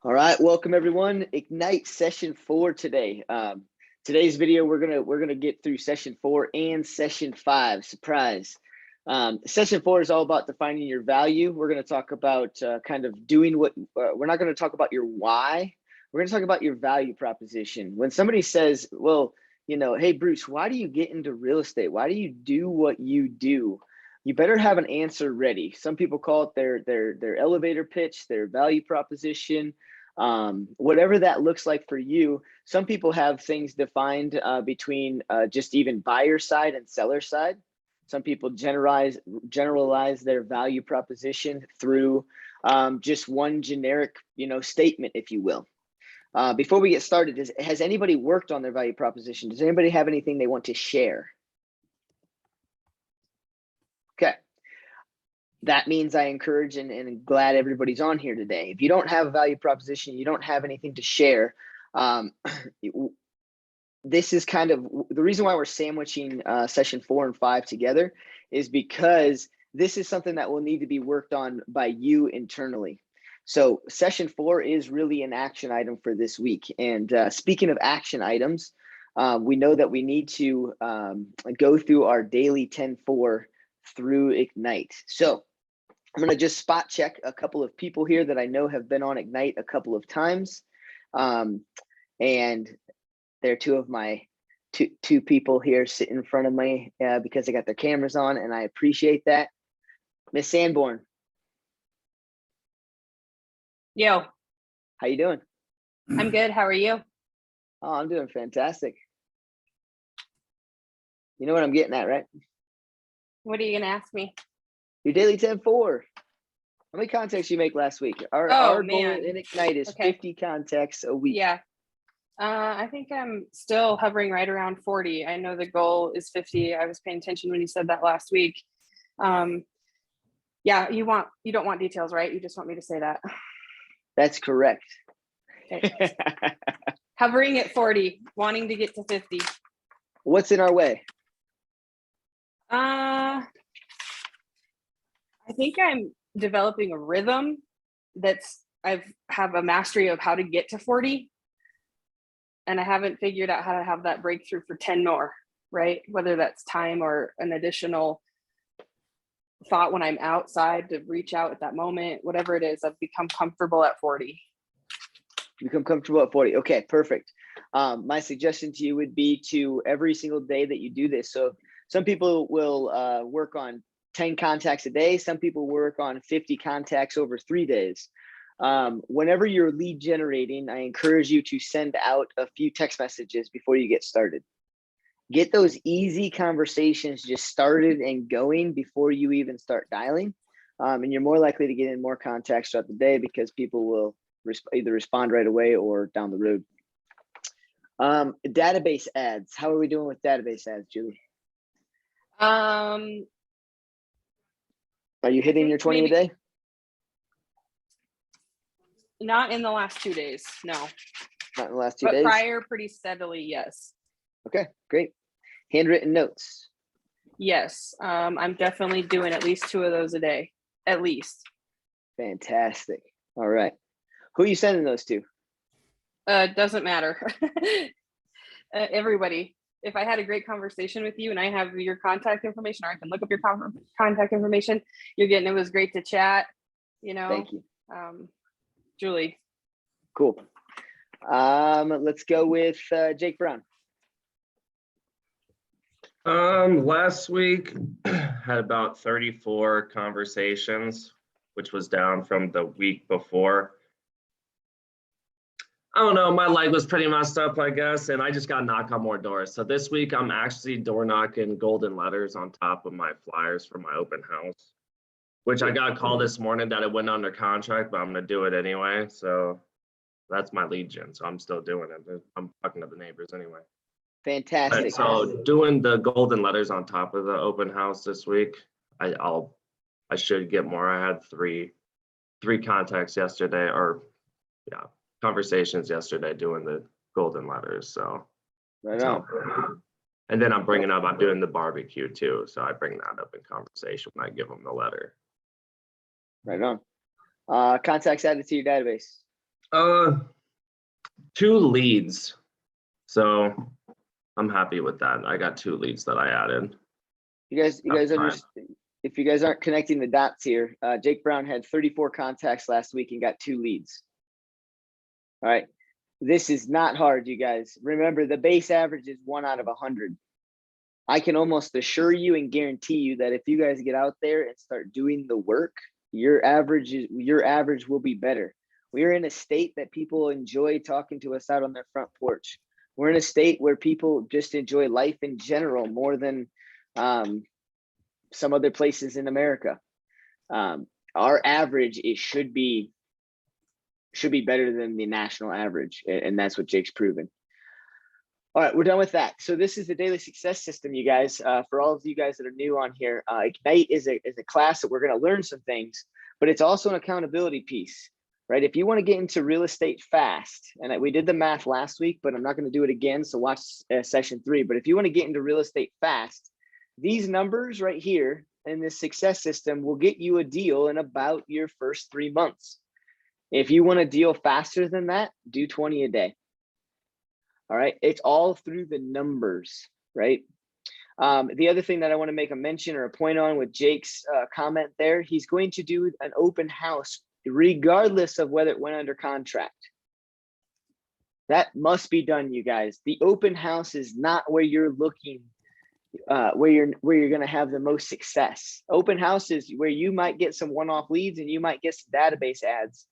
All right, welcome everyone. Ignite session 4 today. Today's video, we're gonna get through session 4 and session 5. Surprise! Session 4 is all about defining your value. We're gonna talk about kind of doing what. We're not gonna talk about your why. We're gonna talk about your value proposition. When somebody says, "Well, hey Bruce, why do you get into real estate? Why do you do what you do?" You better have an answer ready. Some people call it their elevator pitch, their value proposition, whatever that looks like for you. Some people have things defined between just even buyer side and seller side. Some people generalize their value proposition through just one generic, statement, if you will. Before we get started, has anybody worked on their value proposition? Does anybody have anything they want to share? Okay. That means I encourage and glad everybody's on here today. If you don't have a value proposition, you don't have anything to share. This is kind of the reason why we're sandwiching session 4 and 5 together, is because this is something that will need to be worked on by you internally. So session 4 is really an action item for this week. And speaking of action items, we know that we need to go through our daily 10-4 through Ignite. So I'm going to just spot check a couple of people here that I know have been on Ignite a couple of times. And they're two of my two people here sitting in front of me because they got their cameras on, and I appreciate that. Miss Sanborn. Yo. How you doing? I'm good. How are you? Oh, I'm doing fantastic. You know what I'm getting at, right? What are you going to ask me? Your daily 10-4. How many contacts you make last week? Our goal in Ignite is 50 contacts a week. Yeah. I think I'm still hovering right around 40. I know the goal is 50. I was paying attention when you said that last week. Yeah, you don't want details, right? You just want me to say that. That's correct. Okay. Hovering at 40, wanting to get to 50. What's in our way? I think I'm developing a rhythm I have a mastery of how to get to 40. And I haven't figured out how to have that breakthrough for 10 more, right? Whether that's time or an additional thought when I'm outside to reach out at that moment, whatever it is, I've become comfortable at 40. Become comfortable at 40. Okay, perfect. My suggestion to you would be to every single day that you do this. So some people will work on 10 contacts a day. Some people work on 50 contacts over 3 days. Whenever you're lead generating, I encourage you to send out a few text messages before you get started. Get those easy conversations just started and going before you even start dialing. And you're more likely to get in more contacts throughout the day because people will either respond right away or down the road. Database ads. How are we doing with database ads, Julie? Are you hitting your 20 a day? Not in the last 2 days, no. Not in the last 2 days? But prior, pretty steadily, yes. Okay, great. Handwritten notes. Yes, I'm definitely doing at least 2 of those a day, at least. Fantastic. All right. Who are you sending those to? Doesn't matter. Everybody. If I had a great conversation with you and I have your contact information, or I can look up your contact information, it was great to chat, Thank you. Julie. Cool. Let's go with Jake Brown. Last week had about 34 conversations, which was down from the week before. I don't know, my leg was pretty messed up, I guess, and I just got to knock on more doors. So this week I'm actually door knocking golden letters on top of my flyers for my open house, which I got a call this morning that it went under contract, but I'm going to do it anyway. So that's my lead gen. So I'm still doing it. I'm talking to the neighbors anyway. Fantastic. But so doing the golden letters on top of the open house this week, I should get more. I had three contacts yesterday, or yeah, conversations yesterday doing the golden letters. So right on. And then I'm doing the barbecue too. So I bring that up in conversation when I give them the letter. Right on. Contacts added to your database. 2 leads. So I'm happy with that. I got 2 leads that I added. You guys That's fine. understand? If you guys aren't connecting the dots here, Jake Brown had 34 contacts last week and got 2 leads. All right. This is not hard, you guys. Remember, the base average is 1 out of 100. I can almost assure you and guarantee you that if you guys get out there and start doing the work, your average will be better. We're in a state that people enjoy talking to us out on their front porch. We're in a state where people just enjoy life in general more than some other places in America. Our average, it should be better than the national average, and that's what Jake's proven. All right, we're done with that. So this is the daily success system, you guys. For all of you guys that are new on here, Ignite is a class that we're going to learn some things, but it's also an accountability piece, right? If you want to get into real estate fast, and we did the math last week, but I'm not going to do it again, so watch session 3. But if you want to get into real estate fast, these numbers right here in this success system will get you a deal in about your first 3 months. If you want a deal faster than that, do 20 a day. All right, it's all through the numbers, right? The other thing that I want to make a mention or a point on with Jake's comment there, he's going to do an open house regardless of whether it went under contract. That must be done, you guys. The open house is not where you're looking, where you're going to have the most success. Open house is where you might get some one-off leads and you might get some database ads.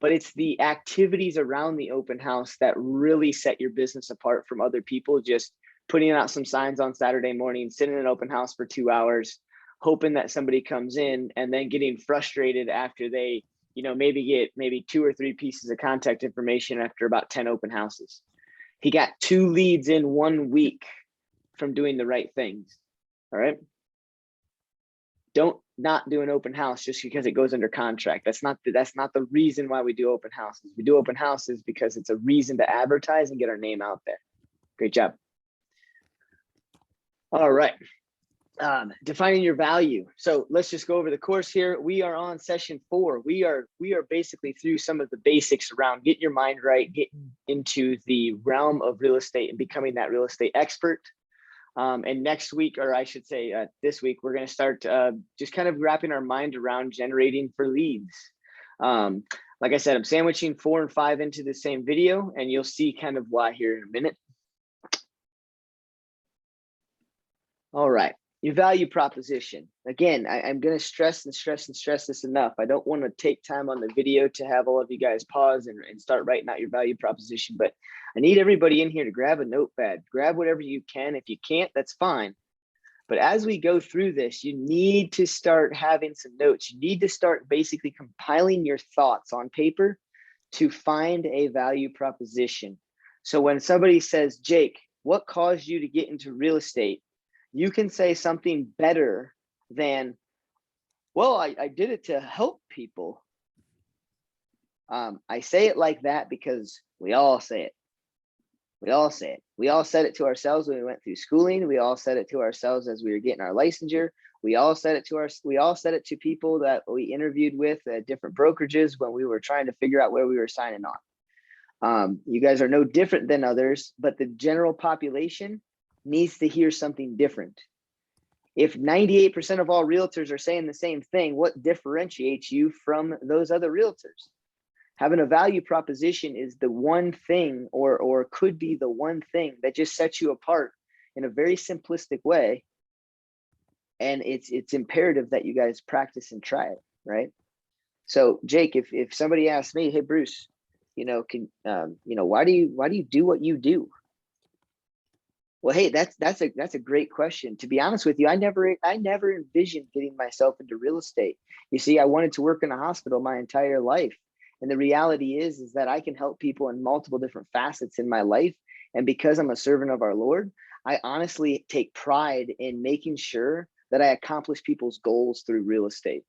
But it's the activities around the open house that really set your business apart from other people just putting out some signs on Saturday morning, sitting in an open house for 2 hours, hoping that somebody comes in, and then getting frustrated after they, maybe get 2 or 3 pieces of contact information after about 10 open houses. He got 2 leads in 1 week from doing the right things. All right. Don't not do an open house just because it goes under contract. That's not the reason why we do open houses. We do open houses because it's a reason to advertise and get our name out there. Great job. All right. Defining your value. So let's just go over the course here. We are on session 4. We are basically through some of the basics around getting your mind right, getting into the realm of real estate and becoming that real estate expert. And next week, or I should say this week, we're going to start just kind of wrapping our mind around generating for leads. Like I said, I'm sandwiching 4 and 5 into the same video, and you'll see kind of why here in a minute. All right, your value proposition. Again, I'm going to stress this enough. I don't want to take time on the video to have all of you guys pause and start writing out your value proposition, but I need everybody in here to grab a notepad, grab whatever you can. If you can't, that's fine. But as we go through this, you need to start having some notes. You need to start basically compiling your thoughts on paper to find a value proposition. So when somebody says, Jake, what caused you to get into real estate? You can say something better than, well, I did it to help people. I say it like that because we all say it. We all say it. We all said it to ourselves when we went through schooling. We all said it to ourselves as we were getting our licensure. We all said it to people that we interviewed with at different brokerages when we were trying to figure out where we were signing on. You guys are no different than others, but the general population needs to hear something different. If 98% of all realtors are saying the same thing, what differentiates you from those other realtors? Having a value proposition is the one thing, or could be the one thing that just sets you apart in a very simplistic way. And it's imperative that you guys practice and try it, right? So Jake, if somebody asks me, hey Bruce, why do you do what you do? Well, hey, that's a great question. To be honest with you, I never envisioned getting myself into real estate. You see, I wanted to work in a hospital my entire life. And the reality is that I can help people in multiple different facets in my life. And because I'm a servant of our Lord, I honestly take pride in making sure that I accomplish people's goals through real estate.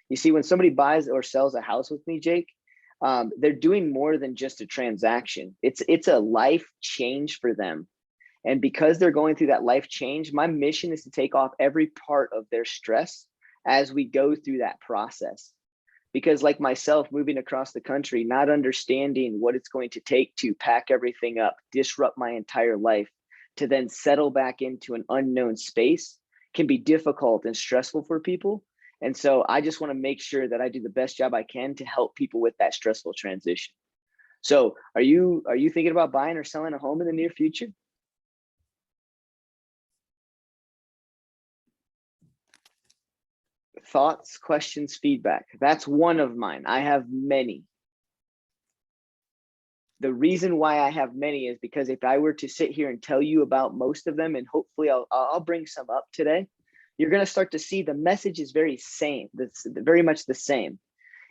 You see, when somebody buys or sells a house with me, Jake, they're doing more than just a transaction. It's a life change for them. And because they're going through that life change, my mission is to take off every part of their stress as we go through that process. Because like myself, moving across the country, not understanding what it's going to take to pack everything up, disrupt my entire life, to then settle back into an unknown space can be difficult and stressful for people. And so I just want to make sure that I do the best job I can to help people with that stressful transition. So are you thinking about buying or selling a home in the near future? Thoughts, questions, feedback. That's one of mine. I have many. The reason why I have many is because if I were to sit here and tell you about most of them, and hopefully I'll bring some up today, you're going to start to see the message is very same. That's very much the same.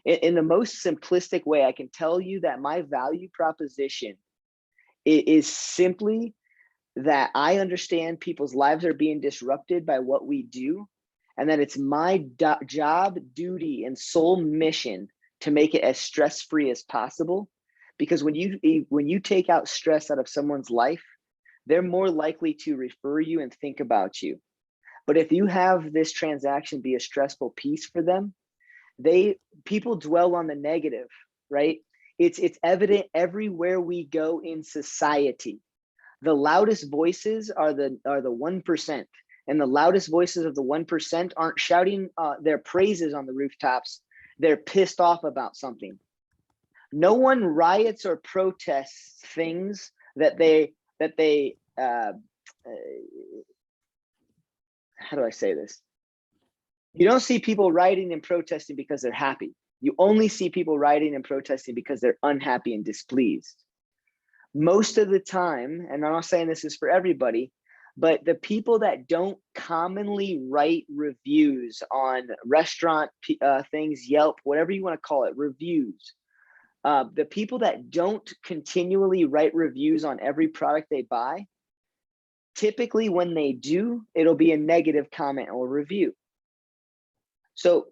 In the most simplistic way, I can tell you that my value proposition is simply that I understand people's lives are being disrupted by what we do, and that it's my job, duty, and sole mission to make it as stress-free as possible. Because when you take out stress out of someone's life, they're more likely to refer you and think about you. But if you have this transaction be a stressful piece for them, people dwell on the negative, right? It's evident everywhere we go in society. The loudest voices are the 1%, and the loudest voices of the 1% aren't shouting their praises on the rooftops. They're pissed off about something. No one riots or protests things that they how do I say this? You don't see people rioting and protesting because they're happy. You only see people rioting and protesting because they're unhappy and displeased. Most of the time, and I'm not saying this is for everybody, but the people that don't commonly write reviews on restaurant things, Yelp, whatever you want to call it, reviews, the people that don't continually write reviews on every product they buy, typically when they do, it'll be a negative comment or review. So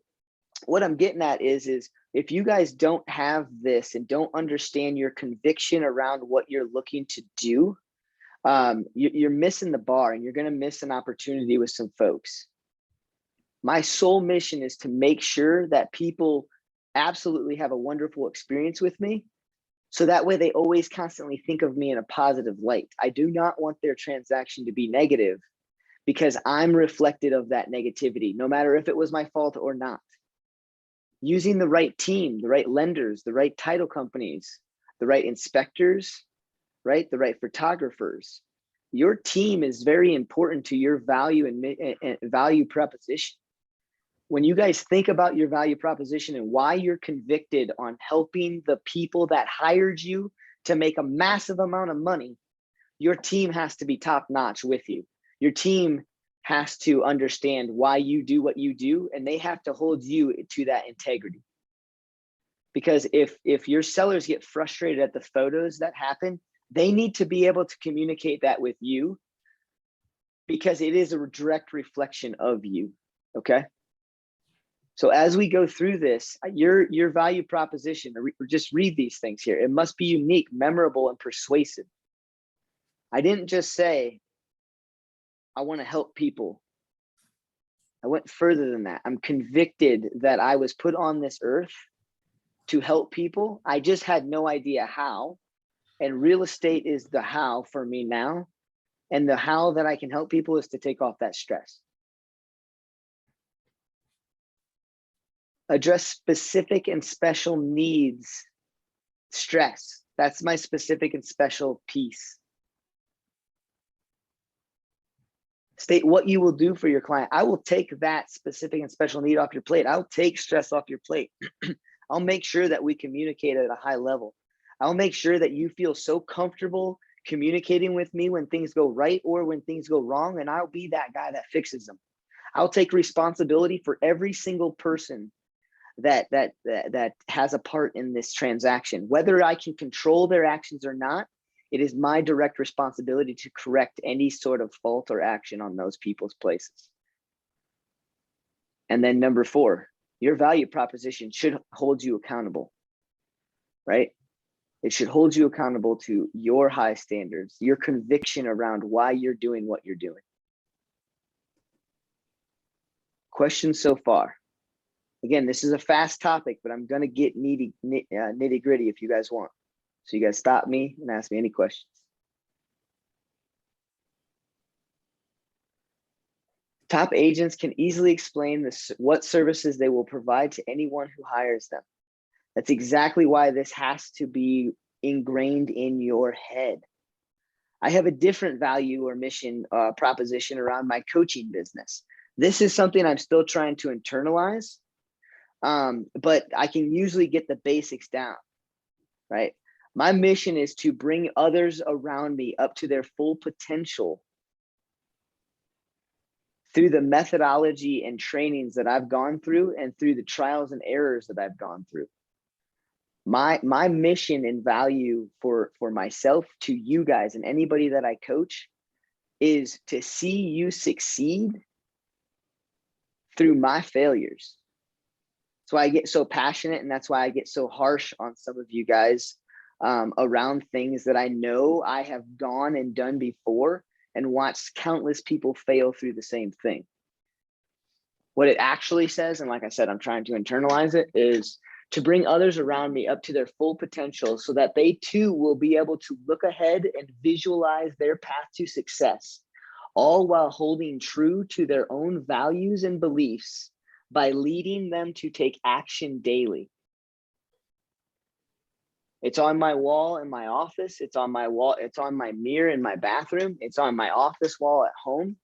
what I'm getting at is if you guys don't have this and don't understand your conviction around what you're looking to do, you're missing the bar, and you're going to miss an opportunity with some folks. My sole mission is to make sure that people absolutely have a wonderful experience with me, so that way they always constantly think of me in a positive light. I do not want their transaction to be negative, because I'm reflected of that negativity, no matter if it was my fault or not. Using the right team, the right lenders, the right title companies, the right inspectors, right? The right photographers. Your team is very important to your value and value proposition. When you guys think about your value proposition and why you're convicted on helping the people that hired you to make a massive amount of money, your team has to be top notch with you. Your team has to understand why you do what you do, and they have to hold you to that integrity. Because if your sellers get frustrated at the photos that happen, they need to be able to communicate that with you, because it is a direct reflection of you, okay? So as we go through this, your value proposition, just read these things here. It must be unique, memorable, and persuasive. I didn't just say, I want to help people. I went further than that. I'm convicted that I was put on this earth to help people. I just had no idea how. And real estate is the how for me now. And the how that I can help people is to take off that stress. Address specific and special needs. Stress. That's my specific and special piece. State what you will do for your client. I will take that specific and special need off your plate. I'll take stress off your plate. I'll make sure that we communicate at a high level. I'll make sure that you feel so comfortable communicating with me when things go right or when things go wrong, and I'll be that guy that fixes them. I'll take responsibility for every single person that has a part in this transaction. Whether I can control their actions or not, it is my direct responsibility to correct any sort of fault or action on those people's places. And then number 4, your value proposition should hold you accountable, right? It should hold you accountable to your high standards, your conviction around why you're doing what you're doing. Questions so far? Again, this is a fast topic, but I'm going to get nitty gritty if you guys want. So you guys stop me and ask me any questions. Top agents can easily explain what services they will provide to anyone who hires them. That's exactly why this has to be ingrained in your head. I have a different value or mission proposition around my coaching business. This is something I'm still trying to internalize, but I can usually get the basics down, right? My mission is to bring others around me up to their full potential through the methodology and trainings that I've gone through and through the trials and errors that I've gone through. My mission and value for myself to you guys and anybody that I coach is to see you succeed through my failures. That's why I get so passionate, and that's why I get so harsh on some of you guys around things that I know I have gone and done before and watched countless people fail through the same thing. What it actually says, and like I said, I'm trying to internalize it, is to bring others around me up to their full potential so that they too will be able to look ahead and visualize their path to success, all while holding true to their own values and beliefs by leading them to take action daily. It's on my wall in my office. It's on my wall. It's on my mirror in my bathroom. It's on my office wall at home.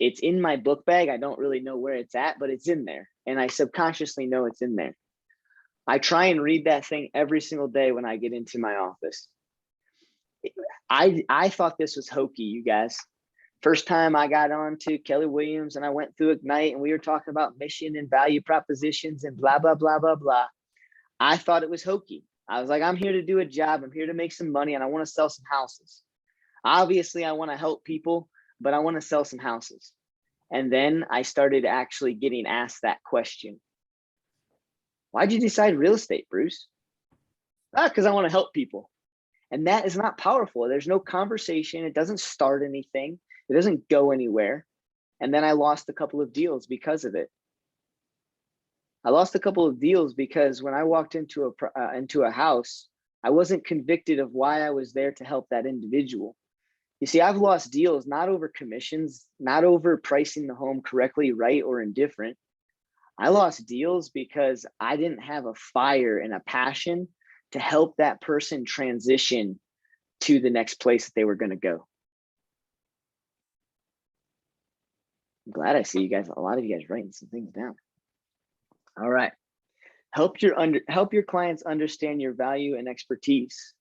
It's in my book bag. I don't really know where it's at, but it's in there. And I subconsciously know it's in there. I try and read that thing every single day when I get into my office. I thought this was hokey, you guys. First time I got on to Keller Williams and I went through Ignite and we were talking about mission and value propositions and blah, blah, blah, blah, blah. I thought it was hokey. I was like, I'm here to do a job. I'm here to make some money and I want to sell some houses. Obviously, I want to help people, but I want to sell some houses. And then I started actually getting asked that question. Why'd you decide real estate, Bruce? Because I want to help people. And that is not powerful. There's no conversation. It doesn't start anything. It doesn't go anywhere. And then I lost a couple of deals because of it. I lost a couple of deals because when I walked into a house, I wasn't convicted of why I was there to help that individual. You see, I've lost deals not over commissions, not over pricing the home correctly, right, or indifferent. I lost deals because I didn't have a fire and a passion to help that person transition to the next place that they were going to go. I'm glad I see you guys, a lot of you guys writing some things down. All right. Help your clients understand your value and expertise.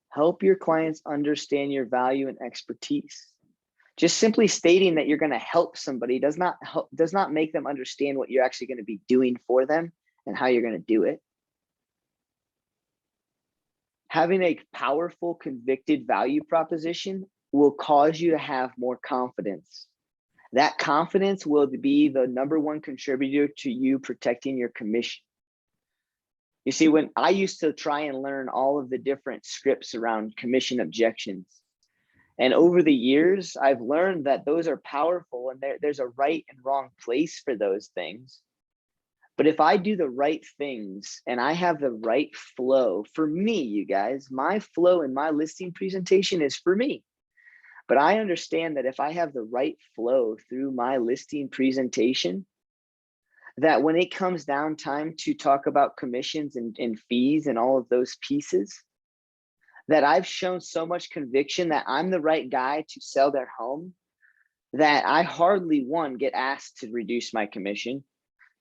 Help your clients understand your value and expertise. Just simply stating that you're going to help somebody does not make them understand what you're actually going to be doing for them and how you're going to do it. Having a powerful, convicted value proposition will cause you to have more confidence. That confidence will be the #1 contributor to you protecting your commission. You see, when I used to try and learn all of the different scripts around commission objections, and over the years, I've learned that those are powerful and there's a right and wrong place for those things. But if I do the right things and I have the right flow, for me, you guys, my flow in my listing presentation is for me. But I understand that if I have the right flow through my listing presentation, that when it comes down time to talk about commissions and fees and all of those pieces, that I've shown so much conviction that I'm the right guy to sell their home, that I hardly, one, get asked to reduce my commission.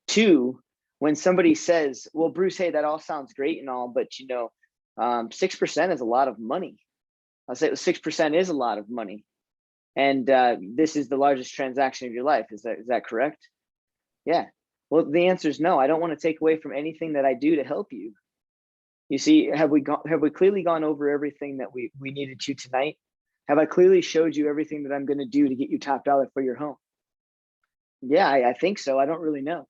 Two, when somebody says, well, Bruce, hey, that all sounds great and all, but 6% is a lot of money. I'll say 6% is a lot of money. And this is the largest transaction of your life. Is that correct? Yeah. Well, the answer is no. I don't want to take away from anything that I do to help you. You see, have we clearly gone over everything that we needed to tonight? Have I clearly showed you everything that I'm going to do to get you top dollar for your home? Yeah, I think so. I don't really know.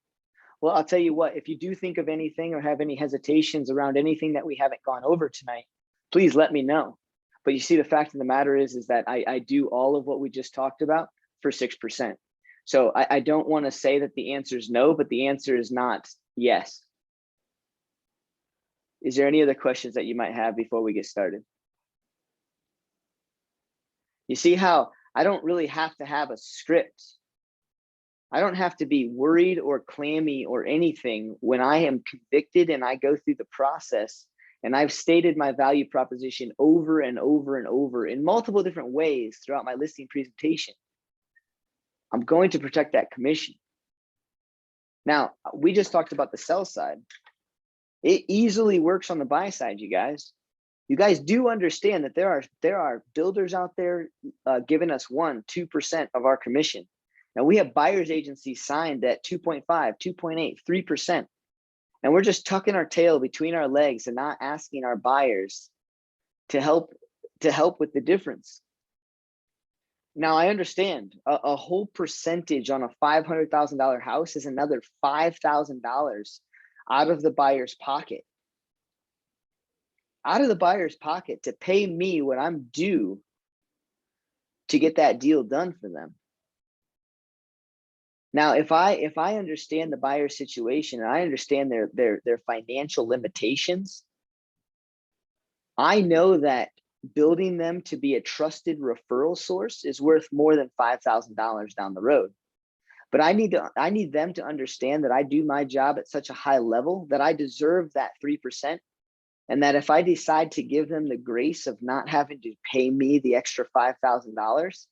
Well, I'll tell you what, if you do think of anything or have any hesitations around anything that we haven't gone over tonight, please let me know. But you see, the fact of the matter is that I do all of what we just talked about for 6%. So I don't want to say that the answer is no, but the answer is not yes. Is there any other questions that you might have before we get started? You see how I don't really have to have a script. I don't have to be worried or clammy or anything when I am convicted and I go through the process and I've stated my value proposition over and over and over in multiple different ways throughout my listing presentation. I'm going to protect that commission. Now, we just talked about the sell side. It easily works on the buy side, you guys. You guys do understand that there are builders out there giving us 1-2% of our commission. Now we have buyers agencies signed at 2.5, 2.8, 3%. And we're just tucking our tail between our legs and not asking our buyers to help with the difference. Now I understand a whole percentage on a $500,000 house is another $5,000 out of the buyer's pocket. Out of the buyer's pocket to pay me what I'm due to get that deal done for them. Now, if I understand the buyer situation and I understand their financial limitations, I know that building them to be a trusted referral source is worth more than $5,000 down the road. But I need them to understand that I do my job at such a high level that I deserve that 3%. And that if I decide to give them the grace of not having to pay me the extra $5,000,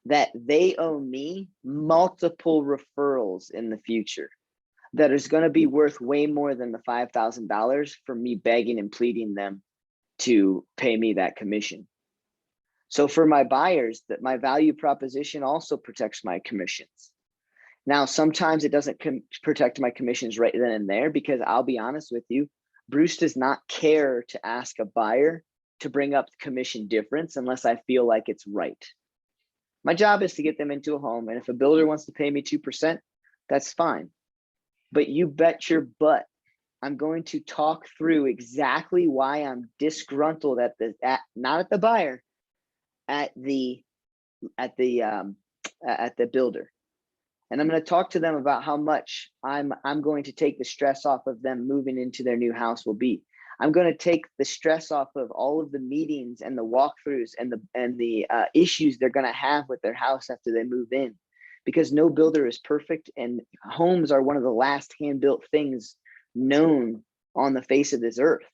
that they owe me multiple referrals in the future that is going to be worth way more than the $5,000 for me begging and pleading them to pay me that commission. So for my buyers, that my value proposition also protects my commissions. Now, sometimes it doesn't protect my commissions right then and there, because I'll be honest with you, Bruce does not care to ask a buyer to bring up the commission difference unless I feel like it's right. My job is to get them into a home, and if a builder wants to pay me 2%, that's fine. But you bet your butt I'm going to talk through exactly why I'm disgruntled not at the buyer, at the builder. And I'm going to talk to them about how much I'm going to take the stress off of them moving into their new house will be. I'm going to take the stress off of all of the meetings and the walkthroughs and the issues they're going to have with their house after they move in, because no builder is perfect, and homes are one of the last hand-built things known on the face of this earth.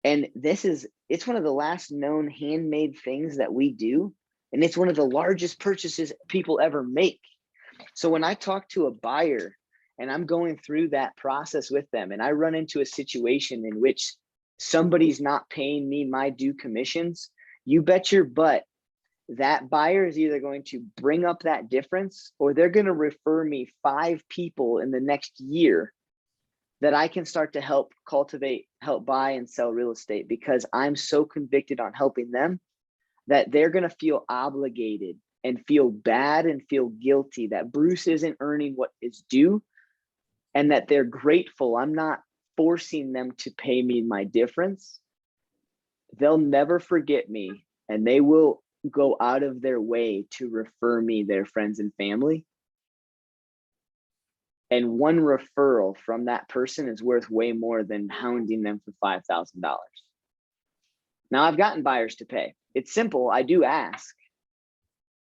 And it's one of the last known handmade things that we do. And it's one of the largest purchases people ever make. So when I talk to a buyer and I'm going through that process with them, and I run into a situation in which somebody's not paying me my due commissions, you bet your butt that buyer is either going to bring up that difference, or they're going to refer me 5 people in the next year that I can start to help cultivate, help buy and sell real estate, because I'm so convicted on helping them that they're going to feel obligated and feel bad and feel guilty that Bruce isn't earning what is due, and that they're grateful I'm not forcing them to pay me my difference. They'll never forget me, and they will go out of their way to refer me their friends and family. And one referral from that person is worth way more than hounding them for $5,000. Now, I've gotten buyers to pay. It's simple. I do ask,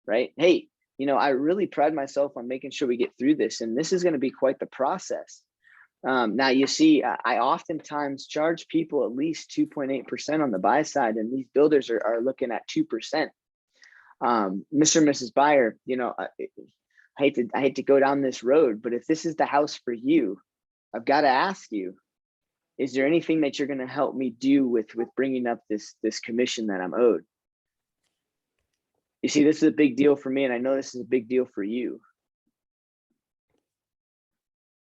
right? Hey, I really pride myself on making sure we get through this, and this is going to be quite the process. Now, you see, I oftentimes charge people at least 2.8% on the buy side, and these builders are looking at 2%. Mr. and Mrs. Buyer, I hate to go down this road, but if this is the house for you, I've got to ask you, is there anything that you're going to help me do with bringing up this commission that I'm owed? You see, this is a big deal for me, and I know this is a big deal for you.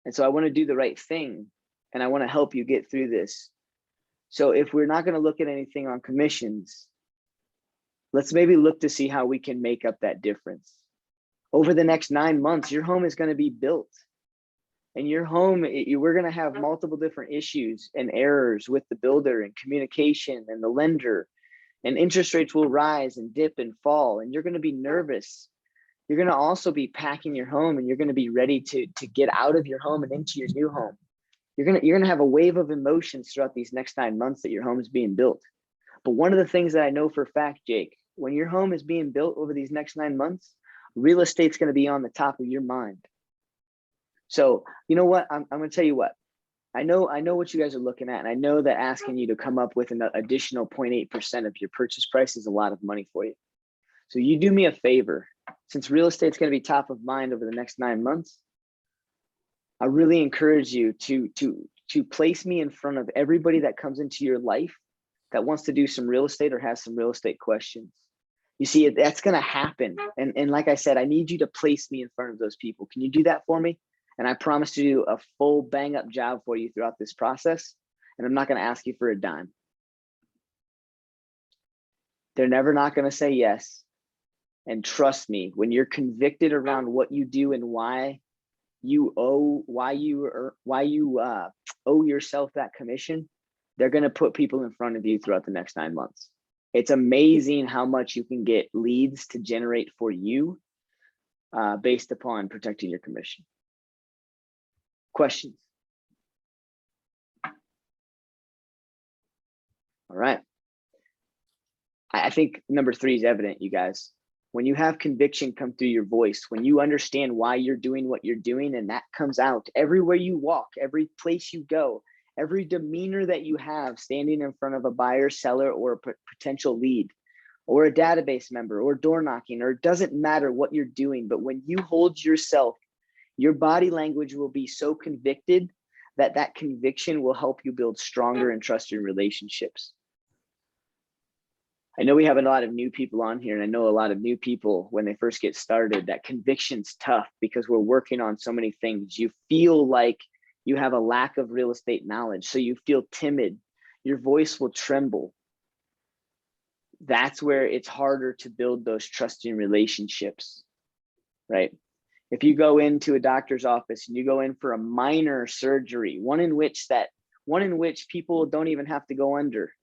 And so I want to do the right thing, and I want to help you get through this. So if we're not going to look at anything on commissions, let's maybe look to see how we can make up that difference. Over the next 9 months, your home is going to be built. And your home, we're going to have multiple different issues and errors with the builder and communication and the lender, and interest rates will rise and dip and fall. And you're going to be nervous. You're going to also be packing your home, and you're going to be ready to get out of your home and into your new home. You're going to have a wave of emotions throughout these next 9 months that your home is being built. But one of the things that I know for a fact, Jake, when your home is being built over these next 9 months, real estate's going to be on the top of your mind. So you know what? I'm going to tell you what. I know what you guys are looking at, and I know that asking you to come up with an additional 0.8% of your purchase price is a lot of money for you. So you do me a favor. Since real estate's going to be top of mind over the next 9 months, I really encourage you to place me in front of everybody that comes into your life that wants to do some real estate or has some real estate questions. You see, that's going to happen. And like I said, I need you to place me in front of those people. Can you do that for me? And I promise to do a full bang up job for you throughout this process. And I'm not going to ask you for a dime. They're never not going to say yes. And trust me, when you're convicted around what you do and why you owe yourself that commission, they're going to put people in front of you throughout the next 9 months. It's amazing how much you can get leads to generate for you based upon protecting your commission. Questions? All right. I think number 3 is evident, you guys. When you have conviction come through your voice, when you understand why you're doing what you're doing, and that comes out everywhere you walk, every place you go, every demeanor that you have standing in front of a buyer, seller, or a potential lead, or a database member, or door knocking, or it doesn't matter what you're doing, but when you hold yourself, your body language will be so convicted that that conviction will help you build stronger and trusted relationships. I know we have a lot of new people on here, and I know a lot of new people, when they first get started, that conviction's tough because we're working on so many things. You feel like you have a lack of real estate knowledge, so you feel timid. Your voice will tremble. That's where it's harder to build those trusting relationships, right? If you go into a doctor's office and you go in for a minor surgery, one in which people don't even have to go under,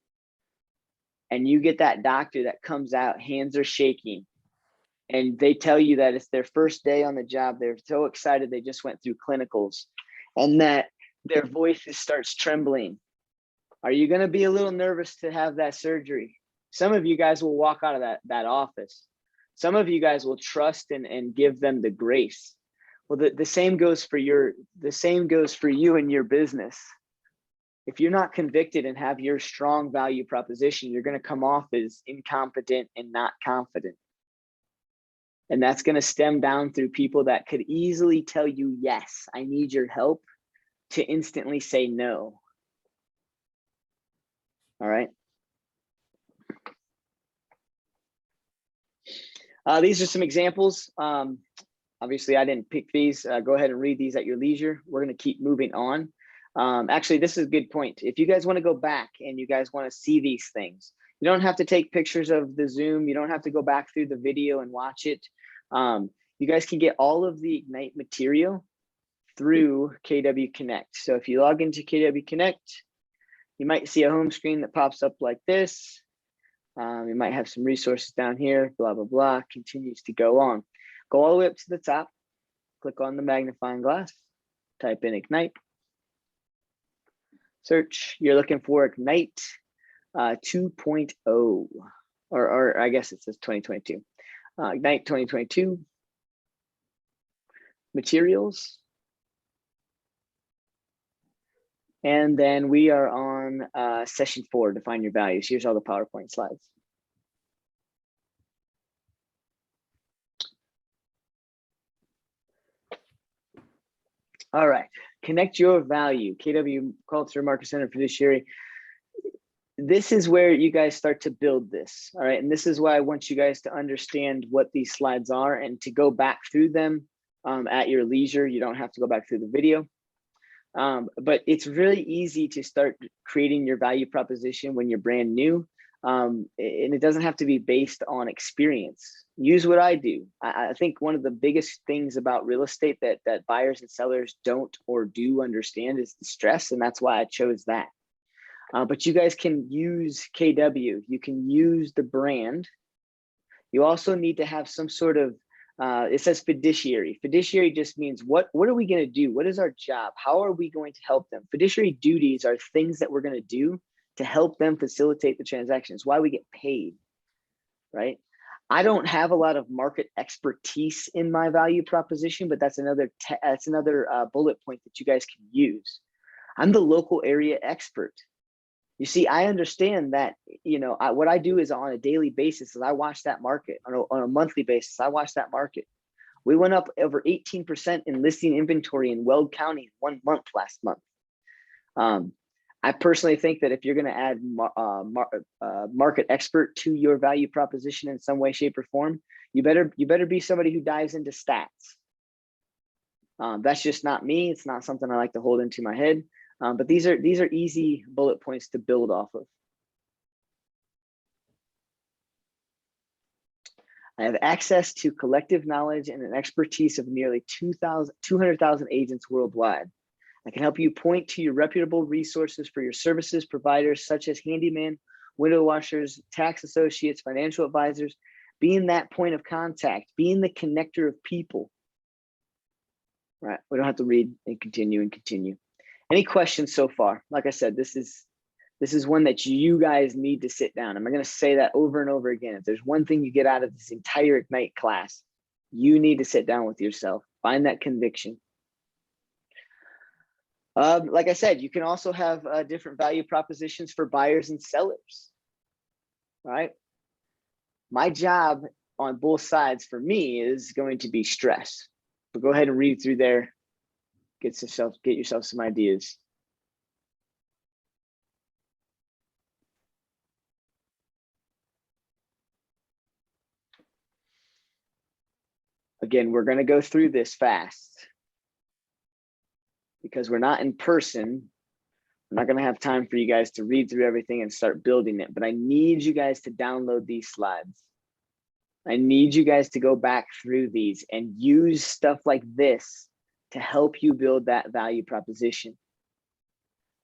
and you get that doctor that comes out, hands are shaking, and they tell you that it's their first day on the job. They're so excited they just went through clinicals, and that their voice starts trembling. Are you going to be a little nervous to have that surgery? Some of you guys will walk out of that office. Some of you guys will trust and give them the grace. Well, the same goes for you in your business. If you're not convicted and have your strong value proposition, you're going to come off as incompetent and not confident. And that's going to stem down through people that could easily tell you, yes, I need your help, to instantly say no. All right. These are some examples. Obviously, I didn't pick these. Go ahead and read these at your leisure. We're going to keep moving on. Actually, this is a good point. If you guys want to go back and you guys want to see these things, you don't have to take pictures of the Zoom. You don't have to go back through the video and watch it. You guys can get all of the Ignite material through KW Connect. So if you log into KW Connect, you might see a home screen that pops up like this. You might have some resources down here, blah, blah, blah, continues to go on. Go all the way up to the top, click on the magnifying glass, type in Ignite. Search, you're looking for Ignite 2.0, or I guess it says 2022. Ignite 2022, materials. And then we are on session 4, define your values. Here's all the PowerPoint slides. All right, connect your value, KW Culture Market Center Fiduciary. This is where you guys start to build this, all right? And this is why I want you guys to understand what these slides are and to go back through them at your leisure. You don't have to go back through the video. But it's really easy to start creating your value proposition when you're brand new. And it doesn't have to be based on experience. Use what I do. I think one of the biggest things about real estate that buyers and sellers don't or do understand is the stress. And that's why I chose that. But you guys can use KW. You can use the brand. You also need to have some sort of It says fiduciary. Fiduciary just means what are we going to do? What is our job? How are we going to help them? Fiduciary duties are things that we're going to do to help them facilitate the transactions. Why we get paid, right? I don't have a lot of market expertise in my value proposition, but that's another bullet point that you guys can use. I'm the local area expert. You see, I understand that, what I do is on a daily basis is I watch that market on a monthly basis. I watch that market. We went up over 18% in listing inventory in Weld County in 1 month last month. I personally think that if you're going to add market expert to your value proposition in some way, shape, or form, you better be somebody who dives into stats. That's just not me. It's not something I like to hold into my head. But these are easy bullet points to build off of. I have access to collective knowledge and an expertise of nearly 200,000 agents worldwide. I can help you point to your reputable resources for your services providers, such as handyman, window washers, tax associates, financial advisors, being that point of contact, being the connector of people. Right? We don't have to read and continue. Any questions so far? Like I said, this is one that you guys need to sit down. I'm going to say that over and over again. If there's one thing you get out of this entire Ignite class, you need to sit down with yourself, find that conviction. Like I said, you can also have different value propositions for buyers and sellers, right? My job on both sides for me is going to be stress. But go ahead and read through there. Get yourself some ideas. Again, we're going to go through this fast because we're not in person. I'm not going to have time for you guys to read through everything and start building it, but I need you guys to download these slides. I need you guys to go back through these and use stuff like this to help you build that value proposition.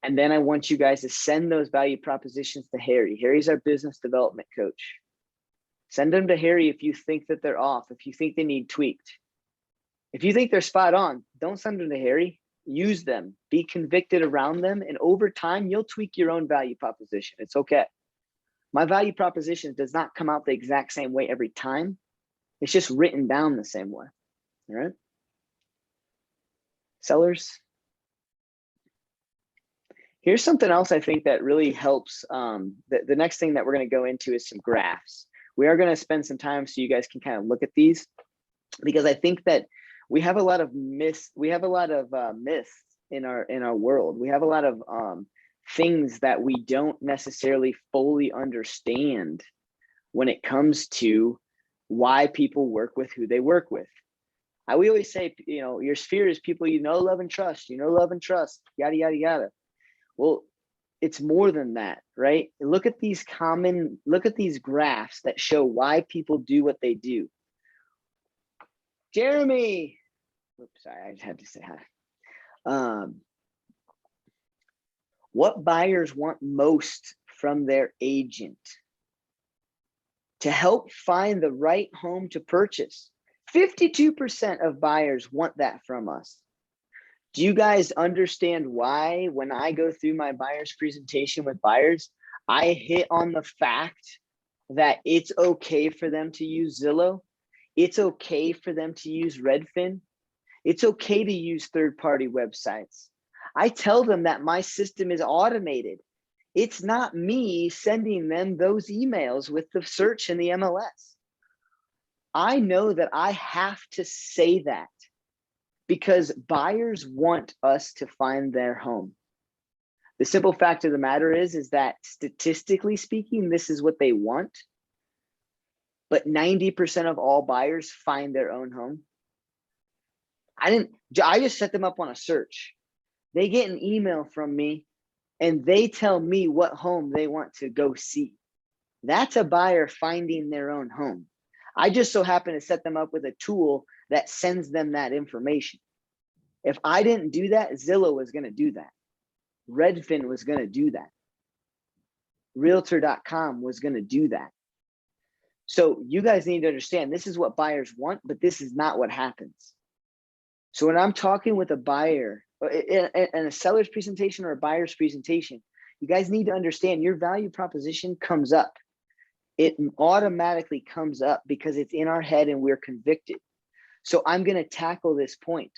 And then I want you guys to send those value propositions to Harry. Harry's our business development coach. Send them to Harry if you think that they're off, if you think they need tweaked. If you think they're spot on, don't send them to Harry. Use them, be convicted around them, and over time, you'll tweak your own value proposition. It's okay. My value proposition does not come out the exact same way every time. It's just written down the same way, all right? Sellers. Here's something else I think that really helps. The next thing that we're going to go into is some graphs. We are going to spend some time so you guys can kind of look at these, because I think that we have a lot of myths in our world. We have a lot of things that we don't necessarily fully understand when it comes to why people work with who they work with. We always say, your sphere is people you know, love, and trust. Love and trust, yada, yada, yada. Well, it's more than that, right? Look at these graphs that show why people do what they do. Jeremy, oops, sorry, I just had to say hi. What buyers want most from their agent? To help find the right home to purchase. 52% of buyers want that from us. Do you guys understand why when I go through my buyer's presentation with buyers, I hit on the fact that it's okay for them to use Zillow? It's okay for them to use Redfin. It's okay to use third-party websites. I tell them that my system is automated. It's not me sending them those emails with the search and the MLS. I know that I have to say that because buyers want us to find their home. The simple fact of the matter is that statistically speaking, this is what they want. But 90% of all buyers find their own home. I just set them up on a search. They get an email from me and they tell me what home they want to go see. That's a buyer finding their own home. I just so happen to set them up with a tool that sends them that information. If I didn't do that, Zillow was going to do that. Redfin was going to do that. Realtor.com was going to do that. So you guys need to understand this is what buyers want, but this is not what happens. So when I'm talking with a buyer in a seller's presentation or a buyer's presentation, you guys need to understand your value proposition comes up. It automatically comes up because it's in our head and we're convicted. So I'm going to tackle this point.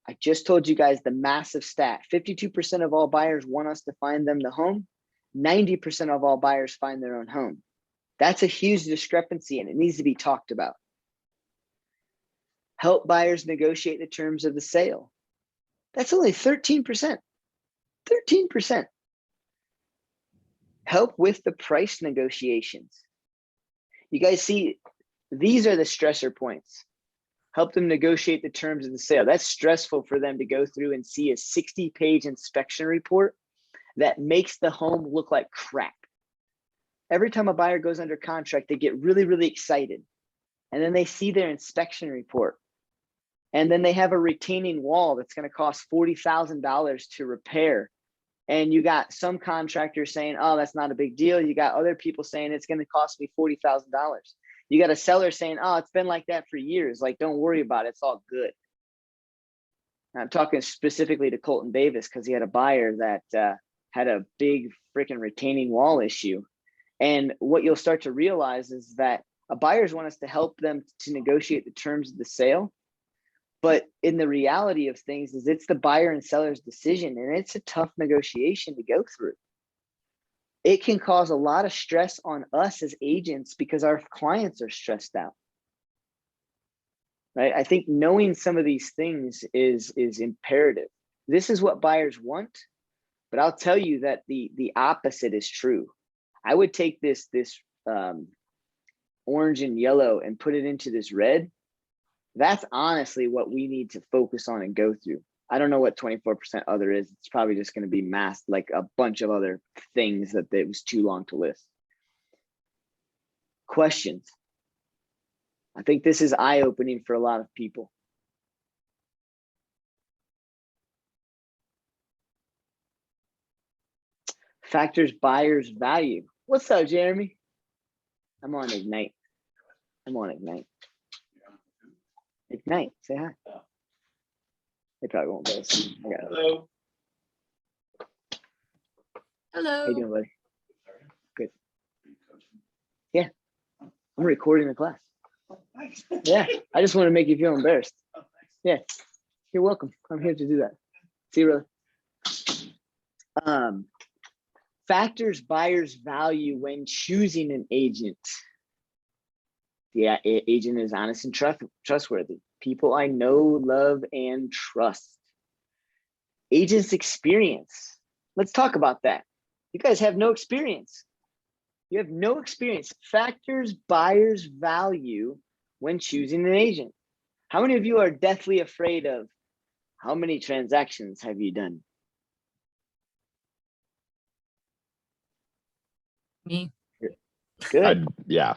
I just told you guys the massive stat. 52% of all buyers want us to find them the home. 90% of all buyers find their own home. That's a huge discrepancy and it needs to be talked about. Help buyers negotiate the terms of the sale. That's only 13%. 13%. Help with the price negotiations. You guys see, these are the stressor points. Help them negotiate the terms of the sale. That's stressful for them to go through and see a 60-page inspection report that makes the home look like crap. Every time a buyer goes under contract, they get really, really excited. And then they see their inspection report. And then they have a retaining wall that's going to cost $40,000 to repair. And you got some contractors saying, oh, that's not a big deal. You got other people saying it's going to cost me $40,000. You got a seller saying, oh, it's been like that for years. Like, don't worry about it. It's all good. And I'm talking specifically to Colton Davis because he had a buyer that had a big freaking retaining wall issue. And what you'll start to realize is that buyers want us to help them to negotiate the terms of the sale. But in the reality of things is it's the buyer and seller's decision, and it's a tough negotiation to go through. It can cause a lot of stress on us as agents because our clients are stressed out. Right? I think knowing some of these things is imperative. This is what buyers want, but I'll tell you that the opposite is true. I would take this orange and yellow and put it into this red. That's honestly what we need to focus on and go through. I don't know what 24% other is. It's probably just going to be masked like a bunch of other things that it was too long to list. Questions. I think this is eye-opening for a lot of people. Factors buyers value. What's up, Jeremy? I'm on Ignite. I'm on Ignite. Ignite, say hi. They probably won't be. Hello. Hello. How you doing, buddy? Good. Yeah, I'm recording the class. Yeah, I just want to make you feel embarrassed. Yeah, you're welcome. I'm here to do that. See you, brother. Factors buyers value when choosing an agent. The agent is honest and trustworthy. People I know, love, and trust. Agent's experience. Let's talk about that. You guys have no experience. You have no experience. Factors buyers value when choosing an agent. How many of you are deathly afraid of how many transactions have you done? Me. Good. Yeah.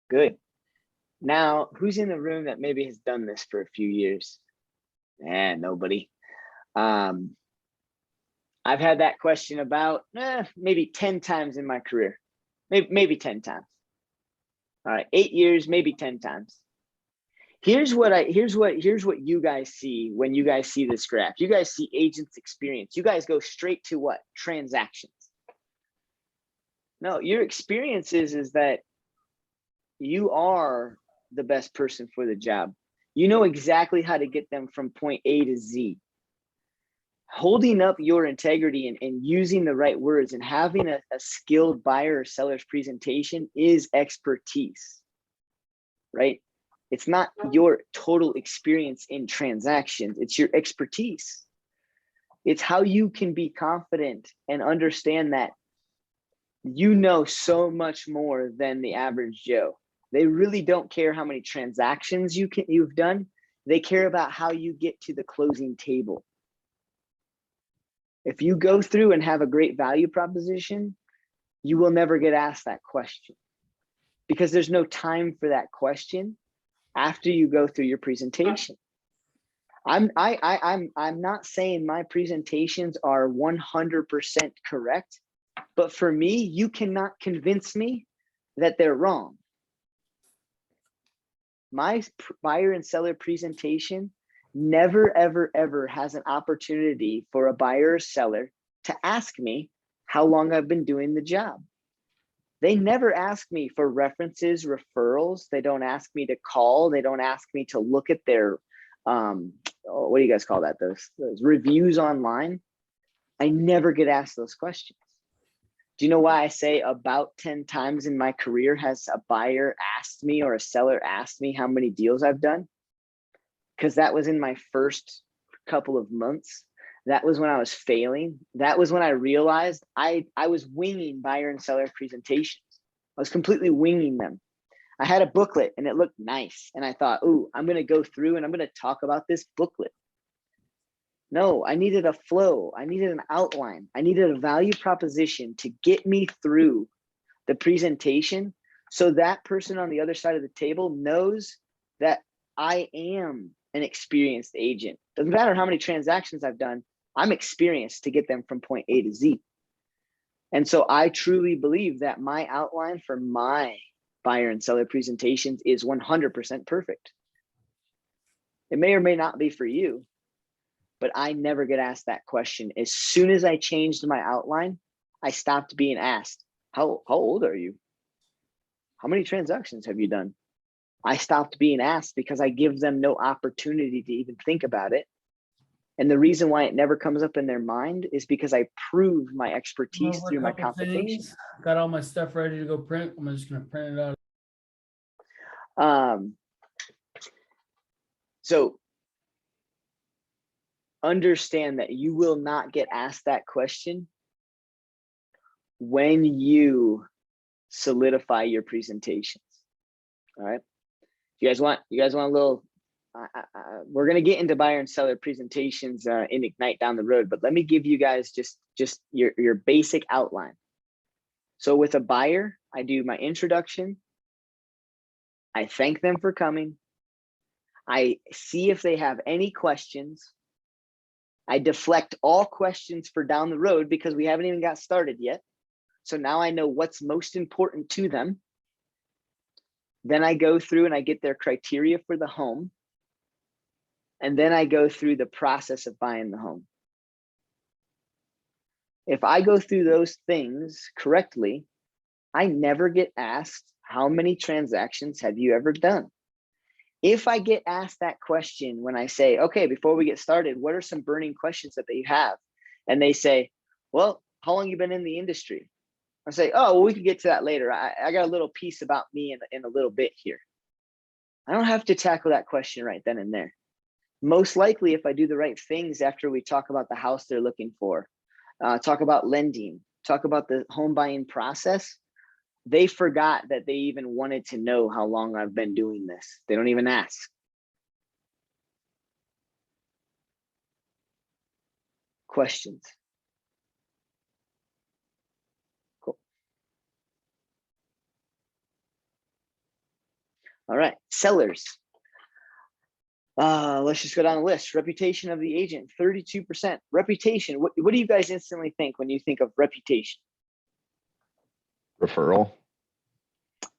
Good. Now, who's in the room that maybe has done this for a few years? Nobody. I've had that question about maybe 10 times in my career. Maybe 10 times. All right, 8 years, maybe 10 times. Here's what you guys see when you guys see this graph. You guys see agents experience. You guys go straight to what? Transactions. No, your experience is that you are the best person for the job. You know exactly how to get them from point A to Z. Holding up your integrity and using the right words and having a skilled buyer or seller's presentation is expertise, right? It's not your total experience in transactions. It's your expertise. It's how you can be confident and understand that you know so much more than the average Joe. They really don't care how many transactions you've done. They care about how you get to the closing table. If you go through and have a great value proposition, you will never get asked that question because there's no time for that question after you go through your presentation. I'm not saying my presentations are 100% correct. But for me, you cannot convince me that they're wrong. My buyer and seller presentation never, ever, ever has an opportunity for a buyer or seller to ask me how long I've been doing the job. They never ask me for references, referrals. They don't ask me to call. They don't ask me to look at their, what do you guys call that? Those reviews online. I never get asked those questions. Do you know why I say about 10 times in my career has a buyer asked me or a seller asked me how many deals I've done? Because that was in my first couple of months. That was when I was failing. That was when I realized I was winging buyer and seller presentations. I was completely winging them. I had a booklet and it looked nice. And I thought, ooh, I'm going to go through and I'm going to talk about this booklet. No, I needed a flow. I needed an outline. I needed a value proposition to get me through the presentation so that person on the other side of the table knows that I am an experienced agent. Doesn't matter how many transactions I've done, I'm experienced to get them from point A to Z. And so I truly believe that my outline for my buyer and seller presentations is 100% perfect. It may or may not be for you, but I never get asked that question. As soon as I changed my outline, I stopped being asked, how old are you? How many transactions have you done? I stopped being asked because I give them no opportunity to even think about it. And the reason why it never comes up in their mind is because I prove my expertise through my consultation. Got all my stuff ready to go print. I'm just gonna print it out. So understand that you will not get asked that question when you solidify your presentations. All right. You guys want a little, we're going to get into buyer and seller presentations in Ignite down the road, but let me give you guys just your basic outline. So with a buyer, I do my introduction. I thank them for coming. I see if they have any questions. I deflect all questions for down the road because we haven't even got started yet. So now I know what's most important to them. Then I go through and I get their criteria for the home. And then I go through the process of buying the home. If I go through those things correctly, I never get asked, how many transactions have you ever done? If I get asked that question when I say, okay, before we get started, what are some burning questions that you have? And they say, well, how long you been in the industry? I say, oh, well, we can get to that later. I got a little piece about me in a little bit here. I don't have to tackle that question right then and there. Most likely, if I do the right things after we talk about the house they're looking for, talk about lending, talk about the home buying process, they forgot that they even wanted to know how long I've been doing this. They don't even ask. Questions? Cool. All right, sellers. Let's just go down the list. Reputation of the agent, 32%. Reputation, what do you guys instantly think when you think of reputation? Referral.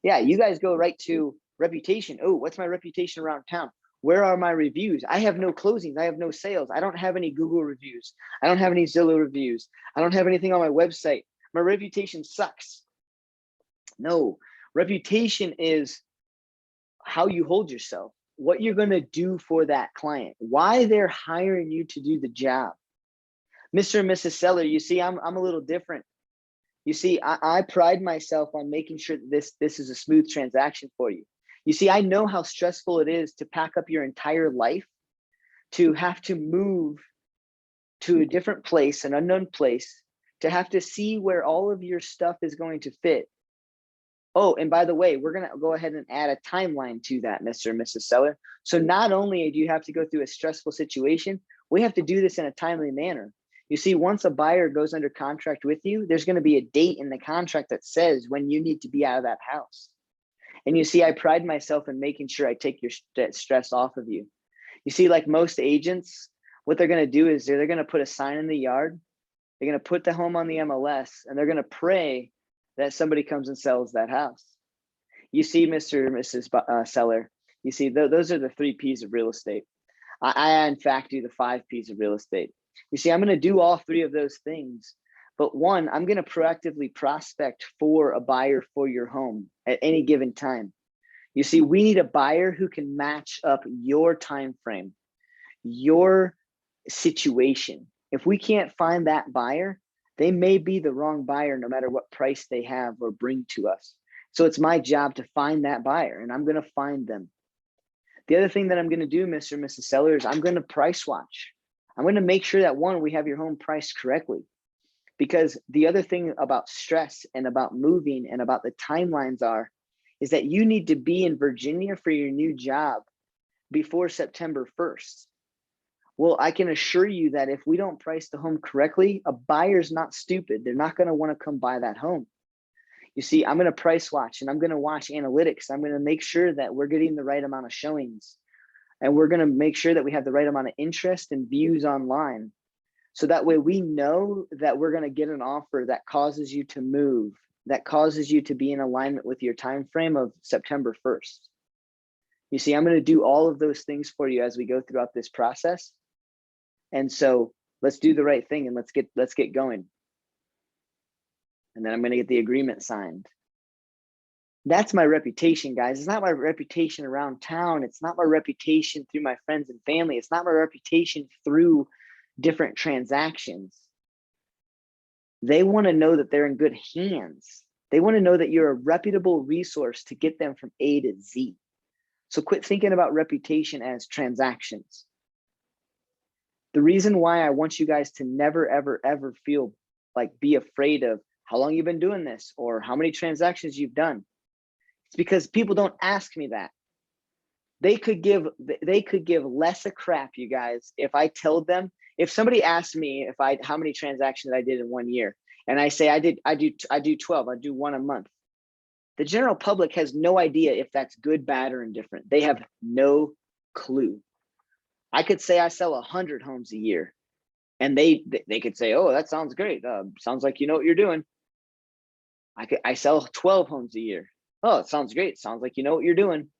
Yeah, you guys go right to reputation. Oh, what's my reputation around town? Where are my reviews? I have no closings. I have no sales. I don't have any Google reviews. I don't have any Zillow reviews. I don't have anything on my website. My reputation sucks. No, reputation is how you hold yourself, what you're going to do for that client, why they're hiring you to do the job. Mr. and Mrs. Seller, you see, I'm a little different. You see, I pride myself on making sure that this is a smooth transaction for you. You see, I know how stressful it is to pack up your entire life, to have to move to a different place, an unknown place, to have to see where all of your stuff is going to fit. Oh, and by the way, we're going to go ahead and add a timeline to that, Mr. and Mrs. Seller. So not only do you have to go through a stressful situation, we have to do this in a timely manner. You see, once a buyer goes under contract with you, there's going to be a date in the contract that says when you need to be out of that house. And you see, I pride myself in making sure I take your stress off of you. You see, like most agents, what they're going to do is they're going to put a sign in the yard They're going to put the home on the MLS and they're going to pray that somebody comes and sells that house. You see, Mr. and Mrs. Seller, you see, those are the 3 P's of real estate. I in fact do the 5 P's of real estate. You see, I'm going to do all 3 of those things. But one, I'm going to proactively prospect for a buyer for your home at any given time. You see, we need a buyer who can match up your time frame, your situation. If we can't find that buyer, they may be the wrong buyer no matter what price they have or bring to us. So it's my job to find that buyer, and I'm going to find them. The other thing that I'm going to do, Mr. and Mrs. Seller, is I'm going to price watch. I'm going to make sure that one, we have your home priced correctly. Because the other thing about stress and about moving and about the timelines is that you need to be in Virginia for your new job before September 1st. Well, I can assure you that if we don't price the home correctly, a buyer's not stupid. They're not going to want to come buy that home. You see, I'm going to price watch and I'm going to watch analytics. I'm going to make sure that we're getting the right amount of showings, and we're going to make sure that we have the right amount of interest and views online. So that way we know that we're going to get an offer that causes you to move, that causes you to be in alignment with your time frame of September 1st. You see, I'm going to do all of those things for you as we go throughout this process. And so let's do the right thing and let's get going. And then I'm going to get the agreement signed. That's my reputation, guys. It's not my reputation around town. It's not my reputation through my friends and family. It's not my reputation through different transactions. They want to know that they're in good hands. They want to know that you're a reputable resource to get them from A to Z. So quit thinking about reputation as transactions. The reason why I want you guys to never, ever, ever feel like be afraid of how long you've been doing this or how many transactions you've done. It's because people don't ask me that. They could give less a crap, you guys, if I told them. If somebody asked me how many transactions I did in 1 year, and I say I do 12, I do 1 a month. The general public has no idea if that's good, bad, or indifferent. They have no clue. I could say I sell 100 homes a year, and they could say, "Oh, that sounds great. Sounds like you know what you're doing." I sell 12 homes a year. Oh, it sounds great. Sounds like you know what you're doing.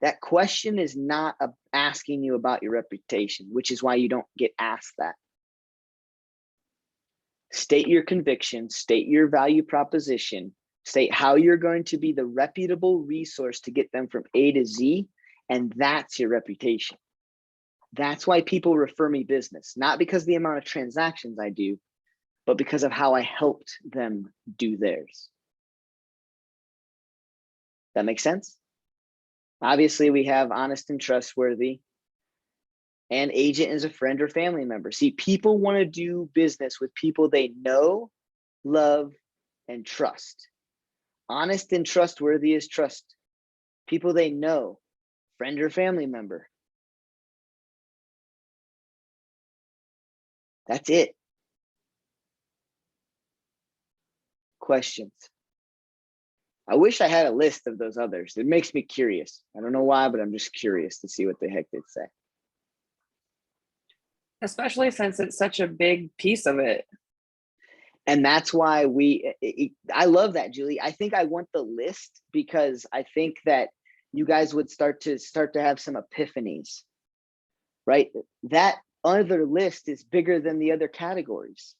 That question is not asking you about your reputation, which is why you don't get asked that. State your conviction, state your value proposition, state how you're going to be the reputable resource to get them from A to Z, and that's your reputation. That's why people refer me business, not because of the amount of transactions I do, but because of how I helped them do theirs. That makes sense? Obviously, we have honest and trustworthy, and agent is a friend or family member. See, people want to do business with people they know, love, and trust. Honest and trustworthy is trust. People they know, friend or family member. That's it. Questions? I wish I had a list of those others. It makes me curious. I don't know why, but I'm just curious to see what the heck they'd say. Especially since it's such a big piece of it. And that's why I love that, Julie. I think I want the list because I think that you guys would start to have some epiphanies, right? That other list is bigger than the other categories.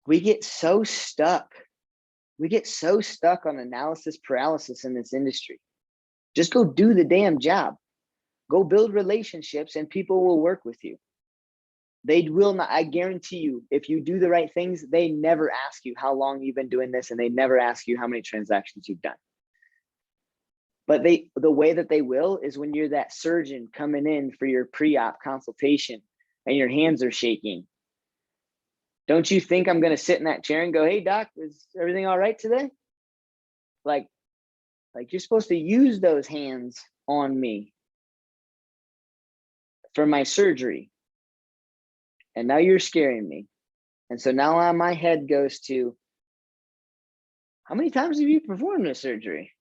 We get so stuck. We get so stuck on analysis paralysis in this industry. Just go do the damn job. Go build relationships and people will work with you. They will not, I guarantee you, if you do the right things, they never ask you how long you've been doing this, and they never ask you how many transactions you've done. But the way that they will is when you're that surgeon coming in for your pre-op consultation and your hands are shaking. Don't you think I'm going to sit in that chair and go, "Hey, doc, is everything all right today?" Like you're supposed to use those hands on me for my surgery. And now you're scaring me. And so now my head goes to, how many times have you performed this surgery?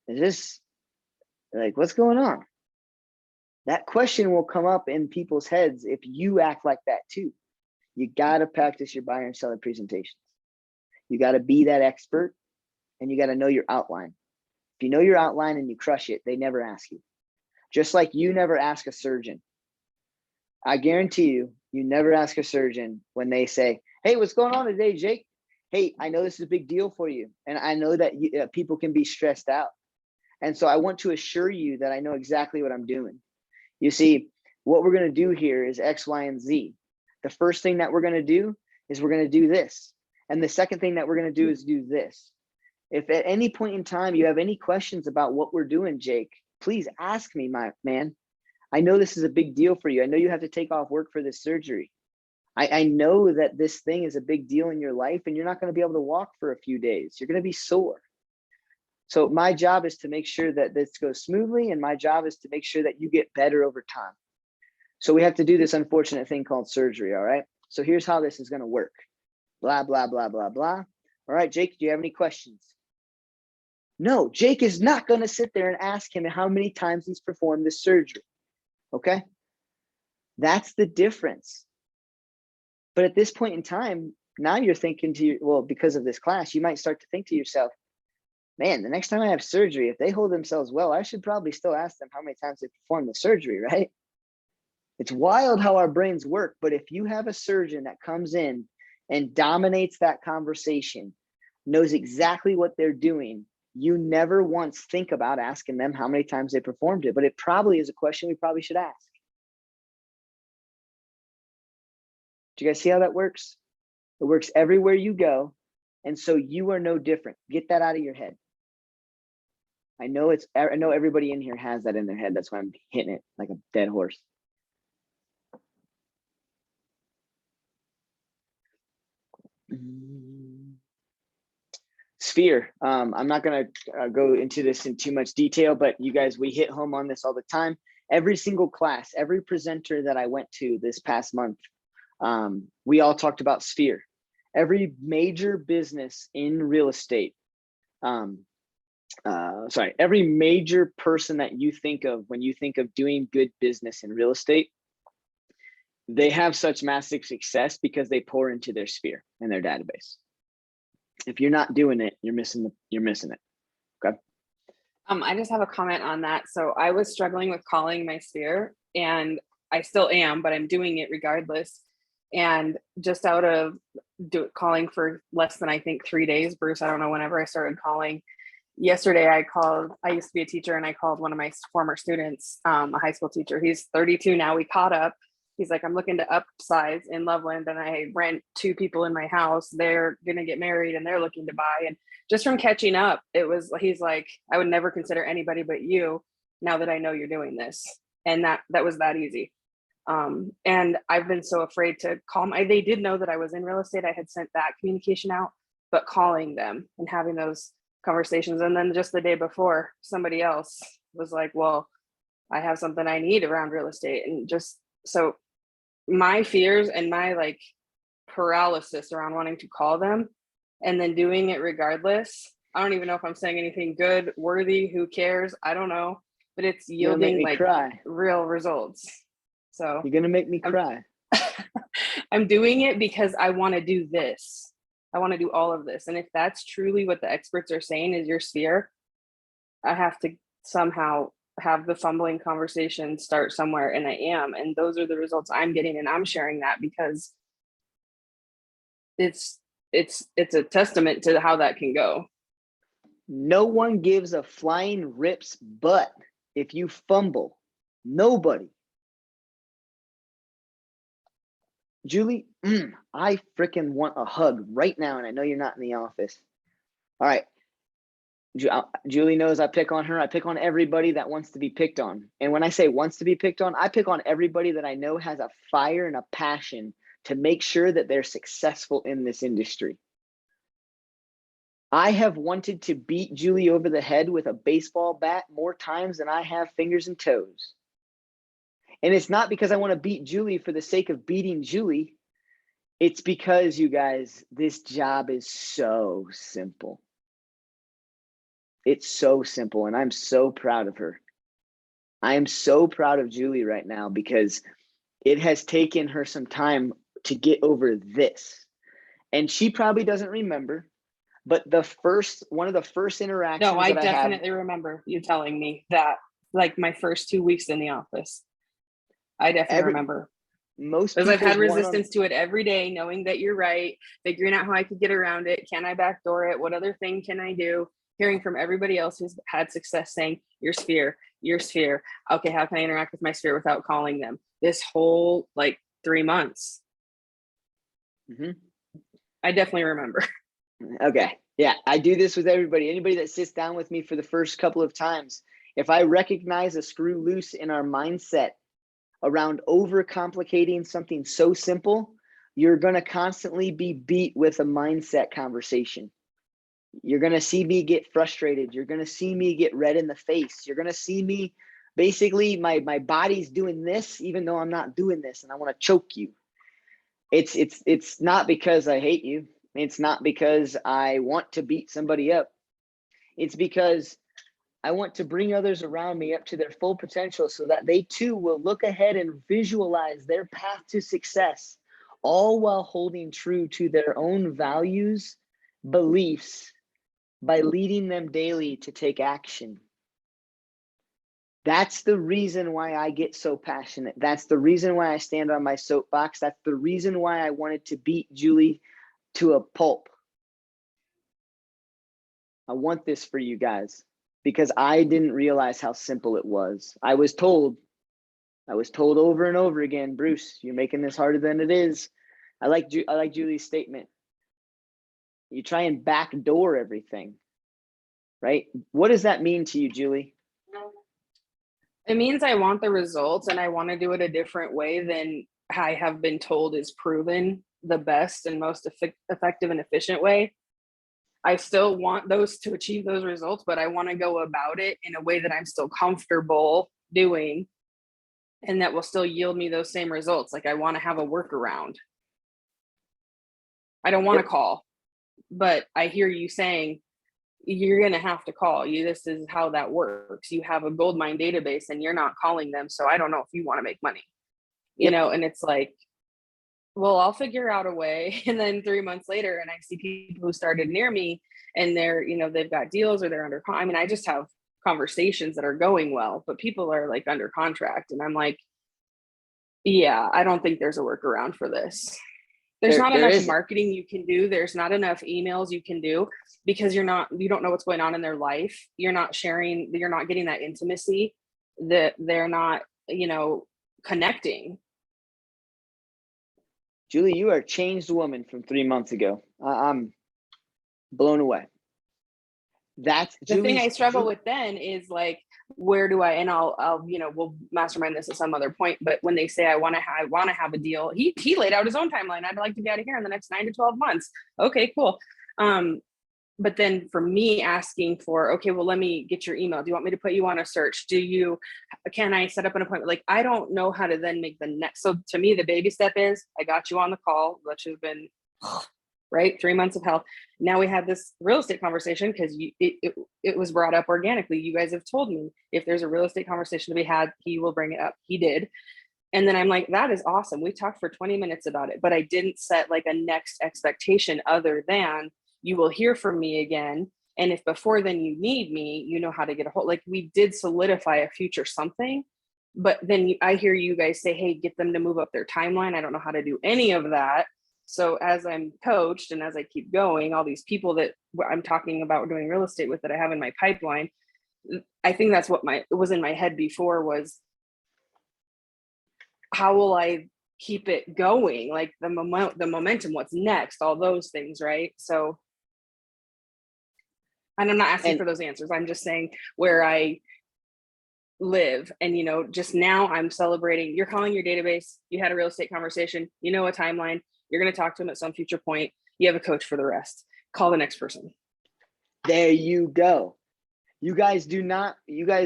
Is this like, what's going on? That question will come up in people's heads if you act like that too. You got to practice your buyer and seller presentations. You got to be that expert, and you got to know your outline. If you know your outline and you crush it, they never ask you. Just like you never ask a surgeon. I guarantee you, you never ask a surgeon when they say, hey, what's going on today, Jake? Hey, I know this is a big deal for you. And I know that people can be stressed out. And so I want to assure you that I know exactly what I'm doing. You see, what we're going to do here is X, Y, and Z. The first thing that we're going to do is we're going to do this. And the second thing that we're going to do is do this. If at any point in time you have any questions about what we're doing, Jake, please ask me, my man. I know this is a big deal for you. I know you have to take off work for this surgery. I know that this thing is a big deal in your life, and you're not going to be able to walk for a few days. You're going to be sore. So my job is to make sure that this goes smoothly, and my job is to make sure that you get better over time. So we have to do this unfortunate thing called surgery, all right? So here's how this is going to work. Blah, blah, blah, blah, blah. All right, Jake, do you have any questions? No, Jake is not going to sit there and ask him how many times he's performed this surgery, okay? That's the difference. But at this point in time, now you're thinking to you, well, because of this class, you might start to think to yourself, man, the next time I have surgery, if they hold themselves well, I should probably still ask them how many times they performed the surgery, right? It's wild how our brains work. But if you have a surgeon that comes in and dominates that conversation, knows exactly what they're doing, you never once think about asking them how many times they performed it. But it probably is a question we probably should ask. Do you guys see how that works? It works everywhere you go. And so you are no different. Get that out of your head. I know everybody in here has that in their head. That's why I'm hitting it like a dead horse. Sphere. I'm not going to go into this in too much detail, but you guys, we hit home on this all the time. Every single class, every presenter that I went to this past month, we all talked about Sphere. Every major business in real estate, every major person that you think of when you think of doing good business in real estate, they have such massive success because they pour into their Sphere and their database. If you're not doing it, you're missing it. Okay. I just have a comment on that. So I was struggling with calling my Sphere, and I still am, but I'm doing it regardless. And just out of calling for less than, I think, 3 days, Bruce, I don't know, whenever I started calling. Yesterday I used to be a teacher, and I called one of my former students, a high school teacher. He's 32 now. We caught up. He's like, I'm looking to upsize in Loveland, and I rent 2 people in my house. They're going to get married and they're looking to buy. And just from catching up, he's like, I would never consider anybody but you now that I know you're doing this. And that was that easy. And I've been so afraid to call they did know that I was in real estate. I had sent that communication out, but calling them and having those conversations. And then just the day before, somebody else was like, well, I have something I need around real estate. And just, so my fears and my paralysis around wanting to call them and then doing it regardless. I don't even know if I'm saying anything good, worthy, who cares? I don't know, but it's yielding real results. So you're going to make me cry. I'm doing it because I want to do this. I want to do all of this. And if that's truly what the experts are saying is your Sphere, I have to somehow have the fumbling conversation start somewhere, and I am. And those are the results I'm getting. And I'm sharing that because it's a testament to how that can go. No one gives a flying rip's butt if you fumble. Nobody. Julie, I freaking want a hug right now, and I know you're not in the office. All right. Julie knows I pick on her. I pick on everybody that wants to be picked on. And when I say wants to be picked on, I pick on everybody that I know has a fire and a passion to make sure that they're successful in this industry. I have wanted to beat Julie over the head with a baseball bat more times than I have fingers and toes. And it's not because I want to beat Julie for the sake of beating Julie. It's because, you guys, this job is so simple. It's so simple, and I'm so proud of her. I am so proud of Julie right now because it has taken her some time to get over this. And she probably doesn't remember, but one of the first interactions No, I that I have, definitely remember you telling me that, like my first 2 weeks in the office. I definitely remember. most Because I've had people's resistance to it every day, knowing that you're right, figuring out how I could get around it. Can I backdoor it? What other thing can I do? Hearing from everybody else who's had success saying, your sphere. Okay, how can I interact with my sphere without calling them? This whole like 3 months. Mhm. I definitely remember. Okay. Yeah, I do this with everybody. Anybody that sits down with me for the first couple of times, if I recognize a screw loose in our mindset around overcomplicating something so simple, you're going to constantly be beat with a mindset conversation. You're going to see me get frustrated. You're going to see me get red in the face. You're going to see me basically my body's doing this even though I'm not doing this, and I want to choke you. It's not because I hate you. It's not because I want to beat somebody up. It's because I want to bring others around me up to their full potential so that they too will look ahead and visualize their path to success, all while holding true to their own values, beliefs, by leading them daily to take action. That's the reason why I get so passionate. That's the reason why I stand on my soapbox. That's the reason why I wanted to beat Julie to a pulp. I want this for you guys because I didn't realize how simple it was. I was told over and over again, Bruce, you're making this harder than it is. I like Julie's statement. You try and backdoor everything, right? What does that mean to you, Julie? It means I want the results and I want to do it a different way than I have been told is proven the best and most effective and efficient way. I still want those to achieve those results, but I want to go about it in a way that I'm still comfortable doing and that will still yield me those same results. Like I want to have a workaround. I don't want to call, but I hear you saying you're going to have to call. This is how that works. You have a gold mine database and you're not calling them. So I don't know if you want to make money, you know, and it's like, well, I'll figure out a way. And then 3 months later, and I see people who started near me and they're, you know, they've got deals or they're under, I mean, I just have conversations that are going well, but people are like under contract. And I'm like, yeah, I don't think there's a workaround for this. There's not enough marketing you can do. There's not enough emails you can do because you don't know what's going on in their life. You're not sharing, you're not getting that intimacy, that they're not, you know, connecting. Julie, you are a changed woman from 3 months ago. I'm blown away. That's the thing I struggle with then is like, where do I, and I'll, you know, we'll mastermind this at some other point, but when they say, I want to have a deal, he laid out his own timeline. I'd like to be out of here in the next 9 to 12 months. Okay, cool. But then for me asking for, okay, well, let me get your email. Do you want me to put you on a search? Can I set up an appointment? Like, I don't know how to then make the next. So to me, the baby step is I got you on the call, which has been right 3 months of hell. Now we had this real estate conversation because it was brought up organically. You guys have told me if there's a real estate conversation to be had, he will bring it up. He did. And then I'm like, that is awesome. We talked for 20 minutes about it, but I didn't set like a next expectation other than you will hear from me again. And if before then you need me, you know how to get a hold. Like we did solidify a future something, but then I hear you guys say, hey, get them to move up their timeline. I don't know how to do any of that. So as I'm coached and as I keep going, all these people that I'm talking about doing real estate with that I have in my pipeline, I think that's what was in my head before was, how will I keep it going? Like the momentum, what's next, all those things, right? So, and I'm not asking for those answers. I'm just saying where I live. And, you know, just now I'm celebrating, you're calling your database, you had a real estate conversation, you know, a timeline, you're going to talk to them at some future point. You have a coach for the rest. Call the next person. There you go. You guys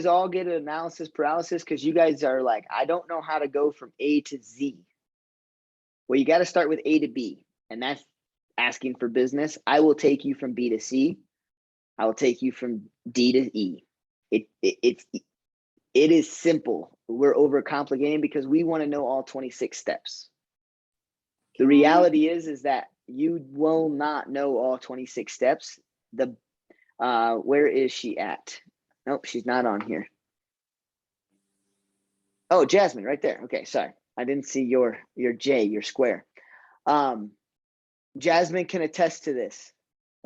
all get an analysis paralysis because you guys are like, I don't know how to go from A to Z. Well, you got to start with A to B, and that's asking for business. I will take you from B to C. I will take you from D to E. It is simple. We're overcomplicating because we want to know all 26 steps. The reality is that you will not know all 26 steps. Where is she at? Nope, she's not on here. Oh, Jasmine, right there. Okay, sorry. I didn't see your J, your square. Jasmine can attest to this.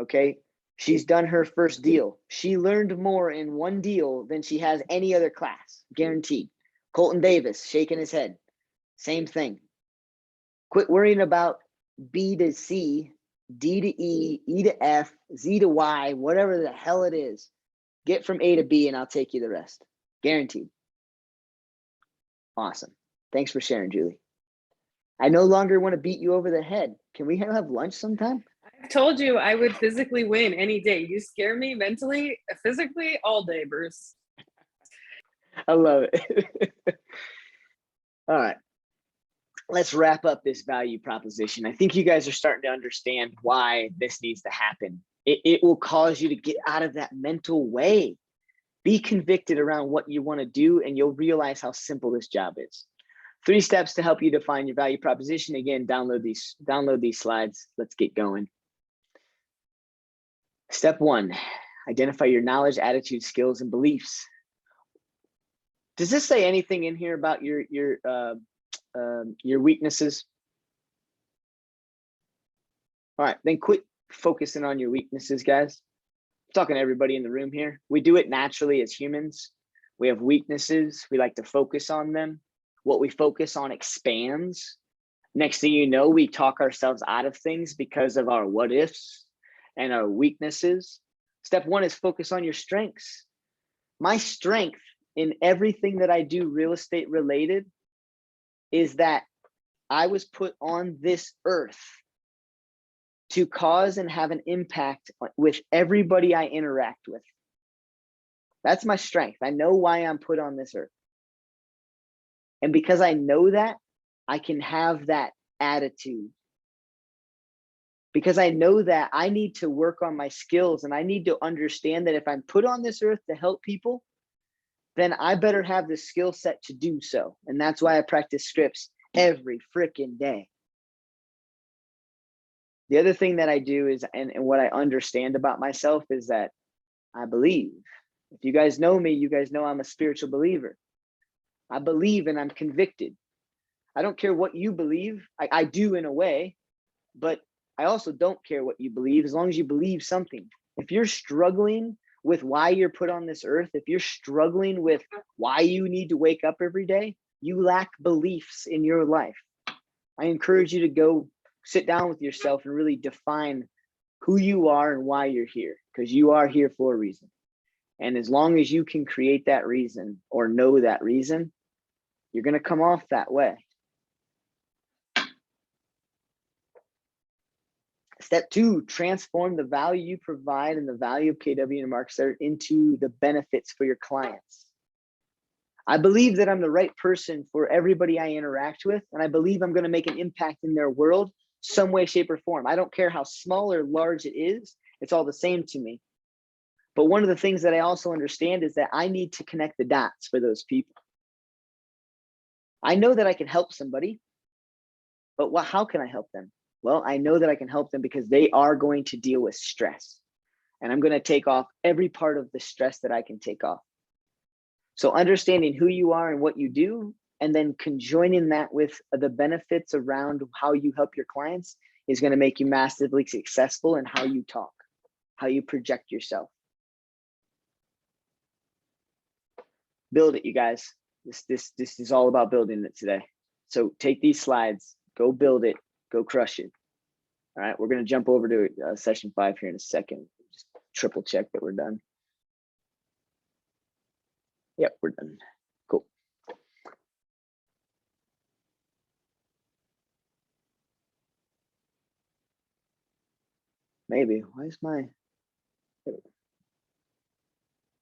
Okay. She's done her first deal. She learned more in one deal than she has any other class, guaranteed. Colton Davis shaking his head. Same thing. Quit worrying about B to C, D to E, E to F, Z to Y, whatever the hell it is. Get from A to B and I'll take you the rest. Guaranteed. Awesome. Thanks for sharing, Julie. I no longer want to beat you over the head. Can we have lunch sometime? I've told you I would physically win any day. You scare me mentally, physically, all day, Bruce. I love it. All right. Let's wrap up this value proposition. I think you guys are starting to understand why this needs to happen. It will cause you to get out of that mental way. Be convicted around what you want to do, and you'll realize how simple this job is. 3 steps to help you define your value proposition. Again, download these slides. Let's get going. Step 1, identify your knowledge, attitude, skills, and beliefs. Does this say anything in here about your weaknesses? All right, then quit focusing on your weaknesses, guys. I'm talking to everybody in the room here. We do it naturally as humans. We have weaknesses. We like to focus on them. What we focus on expands. Next thing you know, we talk ourselves out of things because of our what ifs and our weaknesses. Step 1 is focus on your strengths. My strength in everything that I do real estate related is that I was put on this earth to cause and have an impact with everybody I interact with. That's my strength. I know why I'm put on this earth. And because I know that, I can have that attitude. Because I know that I need to work on my skills, and I need to understand that if I'm put on this earth to help people, then I better have the skill set to do so. And that's why I practice scripts every freaking day. The other thing that I do is, and what I understand about myself is that I believe. If you guys know me, you guys know I'm a spiritual believer. I believe and I'm convicted. I don't care what you believe. I do in a way, but I also don't care what you believe as long as you believe something. If you're struggling with why you're put on this earth, if you're struggling with why you need to wake up every day, you lack beliefs in your life. I encourage you to go sit down with yourself and really define who you are and why you're here, because you are here for a reason. And as long as you can create that reason or know that reason, you're going to come off that way. Step 2, transform the value you provide and the value of KW and Marketer into the benefits for your clients. I believe that I'm the right person for everybody I interact with, and I believe I'm going to make an impact in their world some way, shape, or form. I don't care how small or large it is. It's all the same to me. But one of the things that I also understand is that I need to connect the dots for those people. I know that I can help somebody, but how can I help them? Well, I know that I can help them because they are going to deal with stress, and I'm going to take off every part of the stress that I can take off. So understanding who you are and what you do, and then conjoining that with the benefits around how you help your clients is going to make you massively successful in how you talk, how you project yourself. Build it, you guys. This is all about building it today. So take these slides, go build it, go crush it. All right, we're going to jump over to session 5 here in a second. Just triple check that we're done. Yep, we're done. Cool. Maybe. Why is my...